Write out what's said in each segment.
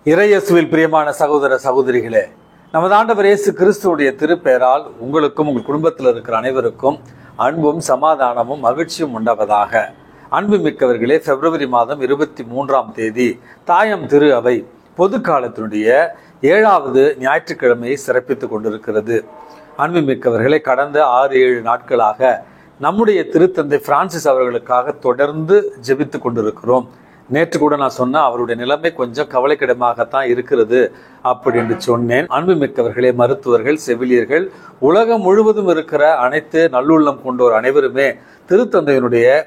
இறையேசுவில் பிரியமான சகோதர சகோதரிகளே, நமது ஆண்டவர் இயேசு கிறிஸ்துவுடைய திருப்பெயரால் உங்களுக்கும் உங்கள் குடும்பத்தில் இருக்கிற அனைவருக்கும் அன்பும் சமாதானமும் மகிழ்ச்சியும் உண்டாவதாக. அன்பு மிக்கவர்களே, பிப்ரவரி மாதம் 23ஆம் தேதி தாயம் திரு அவை பொது காலத்தினுடைய 7வது ஞாயிற்றுக்கிழமையை சிறப்பித்துக் கொண்டிருக்கிறது. அன்பு மிக்கவர்களே, கடந்த 6-7 நாட்களாக நம்முடைய திருத்தந்தை பிரான்சிஸ் அவர்களுக்காக தொடர்ந்து ஜெபித்துக் கொண்டிருக்கிறோம். நேற்று கூட நான் சொன்னேன், அவருடைய நிலைமை கொஞ்சம் கவலைக்கிடமாகத்தான் இருக்கிறது அப்படின்னு சொன்னேன். அன்பு மிக்கவர்களே, மருத்துவர்கள், செவிலியர்கள், உலகம் முழுவதும் இருக்கிற அனைத்து நல்லுள்ளம் கொண்டோர் அனைவருமே திருத்தந்தையினுடைய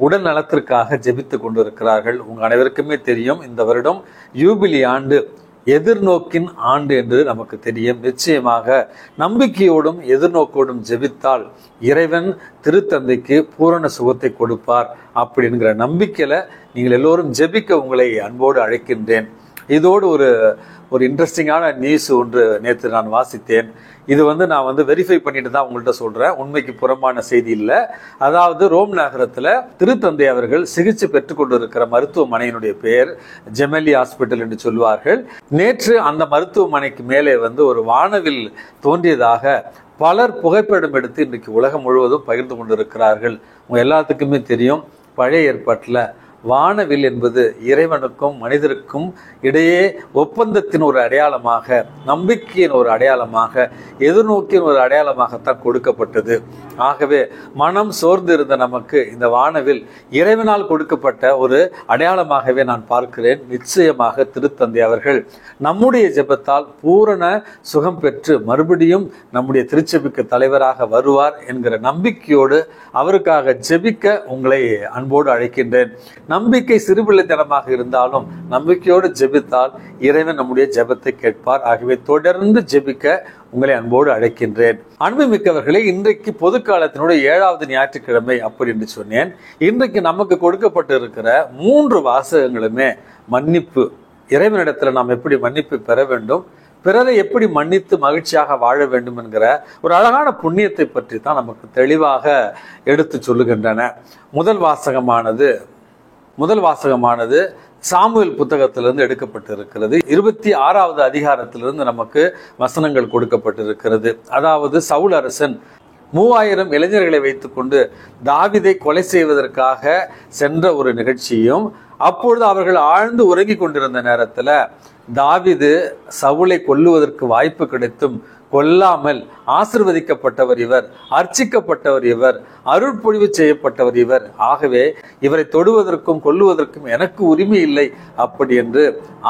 உடல் நலத்திற்காக ஜெபித்து கொண்டிருக்கிறார்கள். உங்க அனைவருக்குமே தெரியும், இந்த வருடம் யூபிலி ஆண்டு, எதிர்நோக்கின் ஆண்டு என்று நமக்கு தெரியும். நிச்சயமாக நம்பிக்கையோடும் எதிர்நோக்கோடும் ஜெபித்தால் இறைவன் திருத்தந்தைக்கு பூரண சுகத்தை கொடுப்பார் அப்படிங்கிற நம்பிக்கையில நீங்கள் எல்லோரும் ஜெபிக்க உங்களை அன்போடு அழைக்கின்றேன். இதோடு ஒரு இன்ட்ரெஸ்டிங்கான நியூஸ் ஒன்று நேற்று நான் வாசித்தேன். இது நான் வெரிஃபை பண்ணிட்டு தான் உங்கள்கிட்ட சொல்றேன், உண்மைக்கு புறம்பான செய்தி இல்லை. அதாவது ரோம் நகரத்தில் திருத்தந்தை அவர்கள் சிகிச்சை பெற்றுக் கொண்டிருக்கிற மருத்துவமனையினுடைய பெயர் ஜெமெல்லி ஹாஸ்பிட்டல் என்று சொல்வார்கள். நேற்று அந்த மருத்துவமனைக்கு மேலே ஒரு வானவில் தோன்றியதாக பலர் புகைப்படம் எடுத்து இன்றைக்கு உலகம் முழுவதும் பகிர்ந்து கொண்டிருக்கிறார்கள். உங்க எல்லாத்துக்குமே தெரியும், பழைய ஏற்பாட்டில் வானவில் என்பது இறைவனுக்கும் மனிதருக்கும் இடையே ஒப்பந்தத்தின் ஒரு அடையாளமாக, நம்பிக்கையின் ஒரு அடையாளமாக, எதிர்நோக்கின் ஒரு அடையாளமாகத்தான் கொடுக்கப்பட்டது. ஆகவே மனம் சோர்ந்து இருந்த நமக்கு இந்த வானவில் இறைவனால் கொடுக்கப்பட்ட ஒரு அடையாளமாகவே நான் பார்க்கிறேன். நிச்சயமாக திருத்தந்தை அவர்கள் நம்முடைய ஜெபத்தால் பூரண சுகம் பெற்று மறுபடியும் நம்முடைய திருச்சபைக்கு தலைவராக வருவார் என்கிற நம்பிக்கையோடு அவருக்காக ஜெபிக்க உங்களை அன்போடு அழைக்கின்றேன். நம்பிக்கை சிறுபிள்ளைத்தனமாக இருந்தாலும் நம்பிக்கையோடு ஜெபித்தால் இறைவன் நம்முடைய ஜெபத்தை கேட்பார். ஆகவே தொடர்ந்து ஜெபிக்க உங்களை அன்போடு அழைக்கின்றேன். அன்பு மிக்கவர்களே, இன்றைக்கு பொது காலத்தினுடைய 7வது ஞாயிற்றுக்கிழமை அப்படி என்று சொன்னேன். இன்றைக்கு நமக்கு கொடுக்கப்பட்டு இருக்கிற 3 வாசகங்களுமே மன்னிப்பு. இறைவனிடத்துல நாம் எப்படி மன்னிப்பு பெற வேண்டும், பிறரை எப்படி மன்னித்து மகிழ்ச்சியாக வாழ வேண்டும் என்கிற ஒரு அழகான புண்ணியத்தை பற்றி தான் நமக்கு தெளிவாக எடுத்து சொல்லுகின்றன. முதல் வாசகமானது சாமுவேல் புத்தகத்திலிருந்து எடுக்கப்பட்டிருக்கிறது. 26வது அதிகாரத்திலிருந்து நமக்கு வசனங்கள் கொடுக்கப்பட்டிருக்கிறது. அதாவது சவுல் அரசன் 3000 இளைஞர்களை வைத்துக்கொண்டு தாவீதை கொலை செய்வதற்காக சென்ற ஒரு நிகழ்ச்சியும், அப்பொழுது அவர்கள் ஆழ்ந்து உறங்கி கொண்டிருந்த நேரத்துல தாவீது சவுலை கொல்லுவதற்கு வாய்ப்பு கிடைத்தும் கொல்லாமல் ஆசிர்வதிக்கப்பட்டவர் இவர், அர்ச்சிக்கப்பட்டவர் இவர், அருட்பொழிவு செய்யப்பட்டவர் இவர், ஆகவே இவரை தொடுவதற்கும் கொல்லுவதற்கும் எனக்கு உரிமை இல்லை அப்படி என்று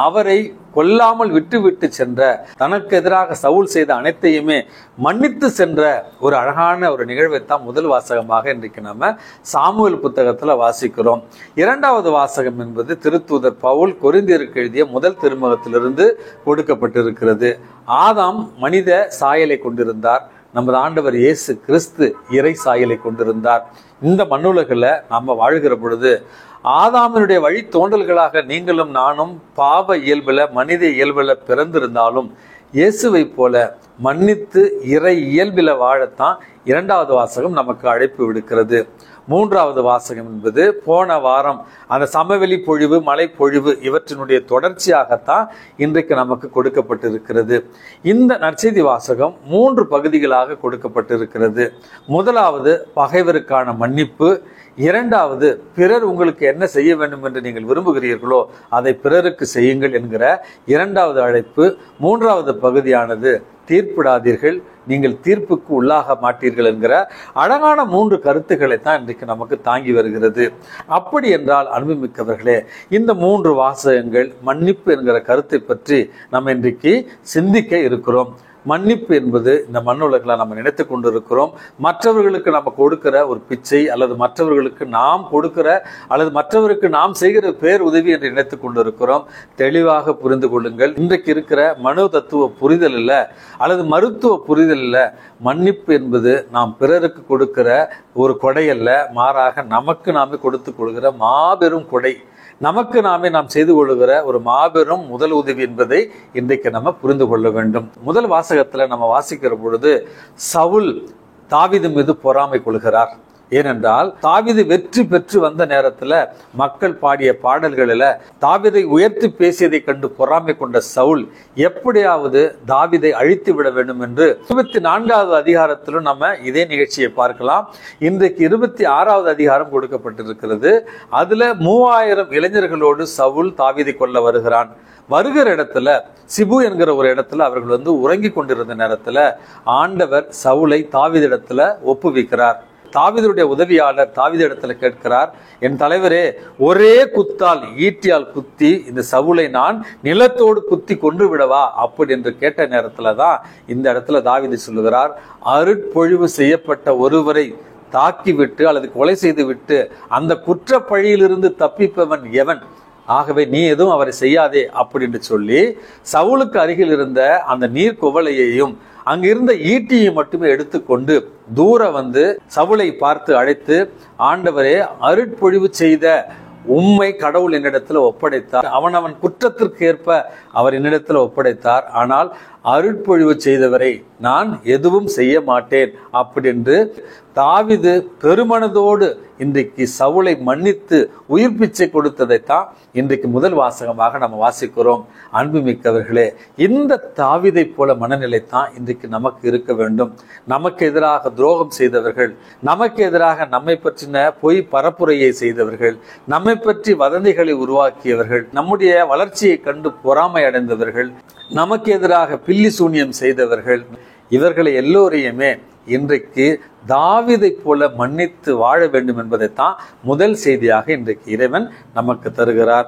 அவரை கொல்லாமல் விட்டு சென்ற, தனக்கு எதிராக சவுல் செய்த அனைத்தையுமே மன்னித்து சென்ற ஒரு அழகான ஒரு நிகழ்வைத்தான் முதல் வாசகமாக இன்றைக்கு நாம சாமுவேல் புத்தகத்துல வாசிக்கிறோம். 2வது வாசகம் என்பது திருத்தூதர் பவுல் கொரிந்தியருக்கு எழுதிய முதல் திருமுகத்திலிருந்து கொடுக்கப்பட்டிருக்கிறது. ஆதாம் மனித சாயலை கொண்டிருந்தார், நமது ஆண்டவர் இயேசு கிறிஸ்து இறை சாயலை கொண்டிருந்தார். இந்த மண்ணுலகில் நாம வாழ்கிற பொழுது ஆதாமினுடைய வழி தோன்றல்களாக நீங்களும் நானும் பாவ இயல்புல, மனித இயல்புல பிறந்திருந்தாலும் இயேசுவை போல மன்னித்து இறை இயல்பில வாழத்தான் 2வது வாசகம் நமக்கு அழைப்பு விடுக்கிறது. 3வது வாசகம் என்பது போன வாரம் அந்த சமவெளி பொழிவு, மழை பொழிவு இவற்றினுடைய தொடர்ச்சியாகத்தான் இன்றைக்கு நமக்கு கொடுக்கப்பட்டிருக்கிறது. இந்த நற்செய்தி வாசகம் 3 பகுதிகளாக கொடுக்கப்பட்டிருக்கிறது. முதலாவது பகைவருக்கான மன்னிப்பு, 2வது பிறர் உங்களுக்கு என்ன செய்ய வேண்டும் என்று நீங்கள் விரும்புகிறீர்களோ அதை பிறருக்கு செய்யுங்கள் என்கிற 2வது அழைப்பு. 3வது பகுதியானது தீர்ப்பிடாதீர்கள், நீங்கள் தீர்ப்புக்கு உள்ளாக மாட்டீர்கள் என்கிற அழகான 3 கருத்துக்களை தான் இன்றைக்கு நமக்கு தாங்கி வருகிறது. அப்படி என்றால் அன்புமிக்கவர்களே, இந்த 3 வாசகங்கள் மன்னிப்பு என்கிற கருத்தை பற்றி நம்ம இன்றைக்கு சிந்திக்க இருக்கிறோம். மன்னிப்பு என்பது இந்த மண்ணுலகில் நம்ம நினைத்து கொண்டிருக்கிறோம், மற்றவர்களுக்கு நம்ம கொடுக்கிற ஒரு பிச்சை, அல்லது மற்றவர்களுக்கு நாம் கொடுக்கிற, அல்லது மற்றவருக்கு நாம் செய்கிற பேர் உதவி என்று நினைத்து கொண்டிருக்கிறோம். தெளிவாக புரிந்து கொள்ளுங்கள், இன்றைக்கு இருக்கிற மனோ தத்துவ புரிதல் இல்லை, அல்லது மருத்துவ புரிதல் இல்லை. மன்னிப்பு என்பது நாம் பிறருக்கு கொடுக்கிற ஒரு கொடை அல்ல, மாறாக நமக்கு நாமே கொடுத்து கொள்கிற மாபெரும் கொடை, நமக்கு நாமே நாம் செய்து கொள்ளுகிற ஒரு மாபெரும் முதல் உதவி என்பதை இன்றைக்கு நம்ம புரிந்து கொள்ள வேண்டும். முதல் வாசகத்துல நம்ம வாசிக்கிற பொழுது சவுல் தாவீது மீது பொறாமை கொள்கிறார். ஏனென்றால் தாவீது வெற்றி பெற்று வந்த நேரத்துல மக்கள் பாடிய பாடல்களில் தாவீதை உயர்த்தி பேசியதை கண்டு பொறாமை கொண்ட சவுல் எப்படியாவது தாவீதை அழித்து விட வேண்டும் என்று 24வது அதிகாரத்திலும் நம்ம இதே நிகழ்ச்சியை பார்க்கலாம். இன்றைக்கு 26வது அதிகாரம் கொடுக்கப்பட்டிருக்கிறது. அதுல 3000 இளைஞர்களோடு சவுல் தாவீதை கொல்ல வருகிறான். வருகிற இடத்துல சிபு என்கிற ஒரு இடத்துல அவர்கள் உறங்கி கொண்டிருந்த நேரத்துல ஆண்டவர் சவுலை தாவீதிடத்துல ஒப்புவிக்கிறார். தாவீதுடைய உதவியாளர் தாவீதிடத்துல கேட்கிறார், என் தலைவரே, ஒரே குத்தால் ஈட்டியால் குத்தி இந்த சவுலை நான் நிலத்தோடு குத்தி கொன்று விடவா அப்படி என்று கேட்ட நேரத்துலதான் இந்த இடத்துல தாவீது சொல்லுகிறார், அருட்பொழிவு செய்யப்பட்ட ஒருவரை தாக்கிவிட்டு அல்லது கொலை செய்து விட்டு அந்த குற்ற பழியிலிருந்து தப்பிப்பவன் எவன்? ஆகவே நீ எதுவும் அவரை செய்யாதே அப்படின்னு சொல்லி சவுலுக்கு அருகில் இருந்த அந்த நீர் குவளையையும் அங்கிருந்த ஈட்டியை மட்டுமே எடுத்துக்கொண்டு தூர சவுலை பார்த்து அழைத்து, ஆண்டவரே, அருட்பொழிவு செய்த உம்மை கடவுள் என்னிடத்துல ஒப்படைத்தார். அவன் குற்றத்திற்கு ஏற்ப அவர் என்னிடத்துல ஒப்படைத்தார். ஆனால் அருட்பொழிவு செய்தவரை நான் எதுவும் செய்ய மாட்டேன் அப்படின்னு தாவீது பெருமனதோடு இன்றைக்கு சவுலை மன்னித்து உயிர் பிச்சை கொடுத்ததைத்தான் இன்றைக்கு முதல் வாசகமாக நம்ம வாசிக்கிறோம். அன்புமிக்கவர்களே, இந்த தாவீதை போல மனநிலை தான் இன்றைக்கு நமக்கு இருக்க வேண்டும். நமக்கு எதிராக துரோகம் செய்தவர்கள், நமக்கு எதிராக நம்மை பற்றின பொய் பரப்புரையை செய்தவர்கள், நம்மை பற்றி வதந்திகளை உருவாக்கியவர்கள், நம்முடைய வளர்ச்சியை கண்டு பொறாமை அடைந்தவர்கள், நமக்கு எதிராக பில்லி சூனியம் செய்தவர்கள், இவர்களை எல்லோரையுமே இன்றைக்கு தாவீதை போல மன்னித்து வாழ வேண்டும் என்பதைத்தான் முதல் செய்தியாக இன்றைக்கு இறைவன் நமக்கு தருகிறார்.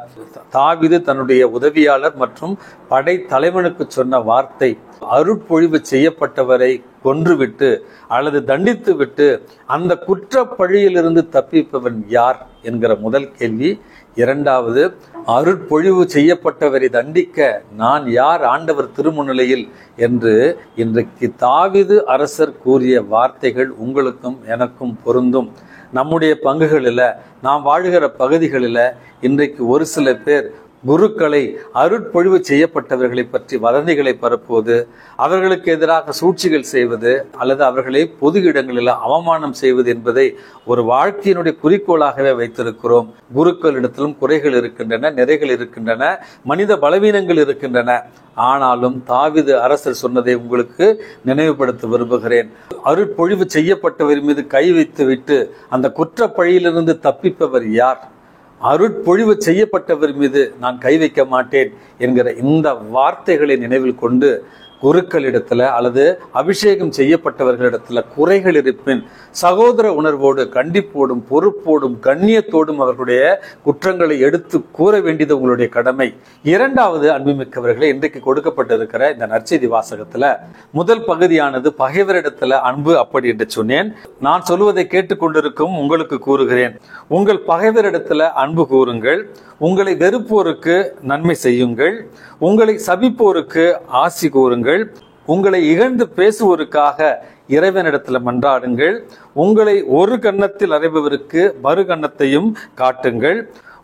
தாவீது தன்னுடைய உதவியாளர் மற்றும் படை தலைவனுக்கு சொன்ன வார்த்தை, அருட்பொழிவு செய்யப்பட்டவரை கொன்றுவிட்டு அல்லது தண்டித்து விட்டு அந்த குற்ற பழியிலிருந்து தப்பிப்பவன் யார் என்கிற முதல் கேள்வி. இரண்டாவது, அருட்பொழிவு செய்யப்பட்டவரை தண்டிக்க நான் யார் ஆண்டவர் திருமுன்னிலையில் என்று இன்றைக்கு தாவீது அரசர் கூறிய வார்த்தைகள் உங்களுக்கும் எனக்கும் பொருந்தும். நம்முடைய பங்குகளில், நாம் வாழ்கிற பகுதிகளில் இன்றைக்கு ஒரு சில பேர் குருக்களை, அருட்பொழிவு செய்யப்பட்டவர்களை பற்றி வதந்திகளை பரப்புவது, அவர்களுக்கு எதிராக சூழ்ச்சிகள் செய்வது அல்லது அவர்களை பொது இடங்களில் அவமானம் செய்வது என்பதை ஒரு வாழ்க்கையினுடைய குறிக்கோளாகவே வைத்திருக்கிறோம். குருக்களிடத்திலும் குறைகள் இருக்கின்றன, நிறைகள் இருக்கின்றன, மனித பலவீனங்கள் இருக்கின்றன. ஆனாலும் தாவீது அரசர் சொன்னதை உங்களுக்கு நினைவுபடுத்த விரும்புகிறேன். அருட்பொழிவு செய்யப்பட்டவர் மீது கை வைத்து விட்டு அந்த குற்ற பழியிலிருந்து தப்பிப்பவர் யார்? அருட்பொழிவு செய்யப்பட்டவர் மீது நான் கை வைக்க மாட்டேன் என்கிற இந்த வார்த்தைகளை நினைவில் கொண்டு குருக்களிடத்துல அல்லது அபிஷேகம் செய்யப்பட்டவர்களிடத்துல குறைகள் இருப்பின் சகோதர உணர்வோடு, கண்டிப்போடும், பொறுப்போடும், கண்ணியத்தோடும் அவர்களுடைய குற்றங்களை எடுத்து கூற வேண்டியது உங்களுடைய கடமை. இரண்டாவது, அன்புமிக்கவர்களே, இன்றைக்கு கொடுக்கப்பட்டிருக்கிற இந்த நற்செய்தி வாசகத்துல முதல் பகுதியானது பகைவரிடத்துல அன்பு அப்படி என்று சொன்னேன். நான் சொல்வதை கேட்டுக்கொண்டிருக்கும் உங்களுக்கு கூறுகிறேன், உங்கள் பகைவரிடத்துல அன்பு கூறுங்கள், உங்களை வெறுப்போருக்கு நன்மை செய்யுங்கள், உங்களை சபிப்போருக்கு ஆசி கூறுங்கள், உங்களை இகழ்ந்து பேசுவோருக்காக இறைவனிடத்தில் மன்றாடுங்கள், உங்களை ஒரு கன்னத்தில் அறைபவருக்கு மறு கன்னத்தையும் காட்டுங்கள்,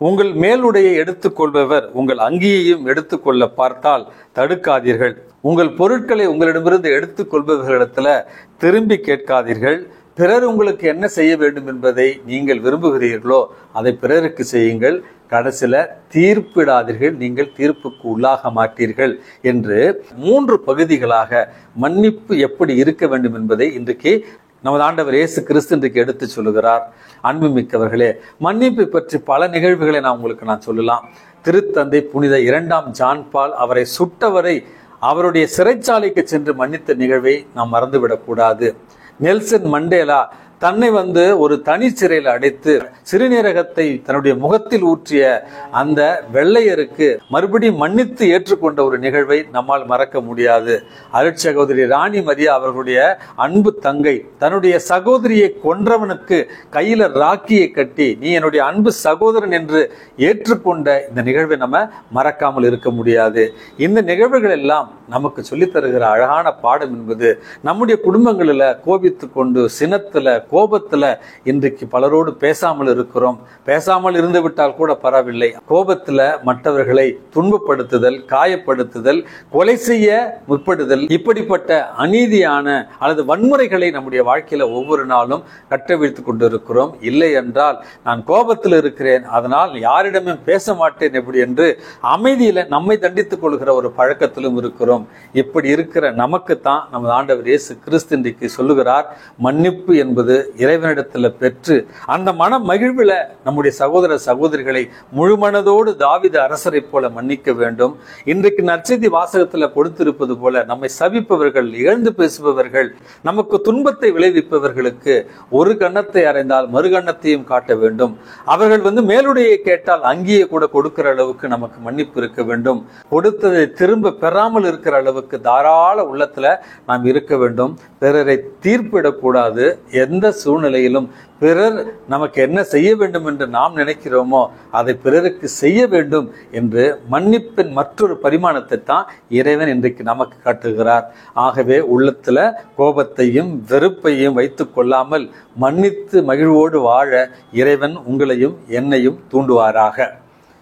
உங்கள் மேலுடையை எடுத்துக்கொள்பவர் உங்கள் அங்கியையும் எடுத்துக்கொள்ள பார்த்தால் தடுக்காதீர்கள், உங்கள் பொருட்களை உங்களிடமிருந்து எடுத்துக்கொள்பவர்களிடத்துல திரும்பி கேட்காதீர்கள், பிறர் உங்களுக்கு என்ன செய்ய வேண்டும் என்பதை நீங்கள் விரும்புகிறீர்களோ அதை பிறருக்கு செய்யுங்கள், கடைசியில தீர்ப்பிடாதீர்கள், நீங்கள் தீர்ப்புக்கு உள்ளாக மாட்டீர்கள் என்று 3 பகுதிகளாக மன்னிப்பு எப்படி இருக்க வேண்டும் என்பதை இன்றைக்கு நமது ஆண்டவர் இயேசு கிறிஸ்து இன்றைக்கு எடுத்து சொல்லுகிறார். அன்புமிக்கவர்களே, மன்னிப்பை பற்றி பல நிகழ்வுகளை நான் சொல்லலாம். திருத்தந்தை புனித 2ஆம் ஜான் பால் அவரை சுட்டவரை அவருடைய சிறைச்சாலைக்கு சென்று மன்னித்த நிகழ்வை நாம் மறந்துவிடக்கூடாது. நெல்சன் மண்டேலா தன்னை ஒரு தனி சிறையில் அடைத்து சிறுநீரகத்தை தன்னுடைய முகத்தில் ஊற்றிய அந்த வெள்ளையருக்கு மறுபடியும் மன்னித்து ஏற்றுக்கொண்ட ஒரு நிகழ்வை நம்மால் மறக்க முடியாது. அருட்சகோதரி ராணி மரியா அவர்களுடைய அன்பு தங்கை தன்னுடைய சகோதரியை கொன்றவனுக்கு கையில ராக்கியை கட்டி நீ என்னுடைய அன்பு சகோதரன் என்று ஏற்றுக்கொண்ட இந்த நிகழ்வை நம்ம மறக்காமல் இருக்க முடியாது. இந்த நிகழ்வுகள் எல்லாம் நமக்கு சொல்லித் தருகிற அழகான பாடம் என்பது நம்முடைய குடும்பங்களில் கோபித்து கொண்டு சினத்துல கோபத்துல இன்றைக்கு பலரோடு பேசாமல் இருக்கிறோம். பேசாமல் இருந்து விட்டால் கூட பரவாயில்லை. கோபத்துல மற்றவர்களை துன்பப்படுத்துதல், காயப்படுத்துதல், கொலை செய்ய முற்படுதல், இப்படிப்பட்ட அநீதியான அல்லது வன்முறைகளை நம்முடைய வாழ்க்கையில ஒவ்வொரு நாளும் கட்டவிழ்த்து கொண்டிருக்கிறோம். இல்லை என்றால் நான் கோபத்தில் இருக்கிறேன், அதனால் யாரிடமே பேச மாட்டேன் எப்படி என்று அமைதியில நம்மை தண்டித்துக் கொள்கிற ஒரு பழக்கத்திலும் இருக்கிறோம். இப்படி இருக்கிற நமக்குத்தான் நமது ஆண்டவர் இயேசு கிறிஸ்து இன்றைக்கு சொல்லுகிறார், மன்னிப்பு என்பது இறைவனிடத்துல பெற்று அந்த மன மகிழ்வுல நம்முடைய சகோதர சகோதரிகளை முழுமனதோடு தாவீது அரசரை போல மன்னிக்க வேண்டும். இன்றைக்கு நற்செய்தி வாசகத்துல கொடுத்திருப்பது போல நம்மை சபிப்பவர்கள், இழந்து பேசுபவர்கள், நமக்கு துன்பத்தை விளைவிப்பவர்களுக்கு ஒரு கன்னத்தை அறைந்தால் மறு கன்னத்தையும் காட்ட வேண்டும். அவர்கள் மேலுடையை கேட்டால் அங்கேயே கூட கொடுக்கிற அளவுக்கு நமக்கு மன்னிப்பு இருக்க வேண்டும். கொடுத்ததை திரும்ப பெறாமல் இருக்கிற அளவுக்கு தாராள உள்ளத்துல நாம் இருக்க வேண்டும். பிறரை தீர்ப்பிடக்கூடாது. எந்த சூழ்நிலையிலும் பிறர் நமக்கு என்ன செய்ய வேண்டும் என்று நாம் நினைக்கிறோமோ அதை பிறருக்கு செய்ய வேண்டும் என்று மன்னிப்பின் மற்றொரு பரிமாணத்தை தான் இறைவன் இன்றைக்கு நமக்கு காட்டுகிறார். ஆகவே உள்ளத்துல கோபத்தையும் வெறுப்பையும் வைத்துக் கொள்ளாமல் மன்னித்து மகிழ்வோடு வாழ இறைவன் உங்களையும் என்னையும் தூண்டுவாராக.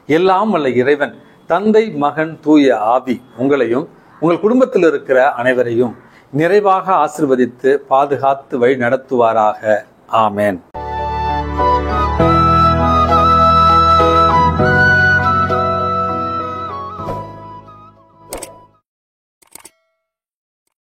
எல்லாம் வல்ல இறைவன் தந்தை, மகன், தூய ஆவி உங்களையும் உங்கள் குடும்பத்தில் இருக்கிற அனைவரையும் நிறைவாக ஆசீர்வதித்து பாதுகாத்து வழி நடத்துவாராக. ஆமேன்.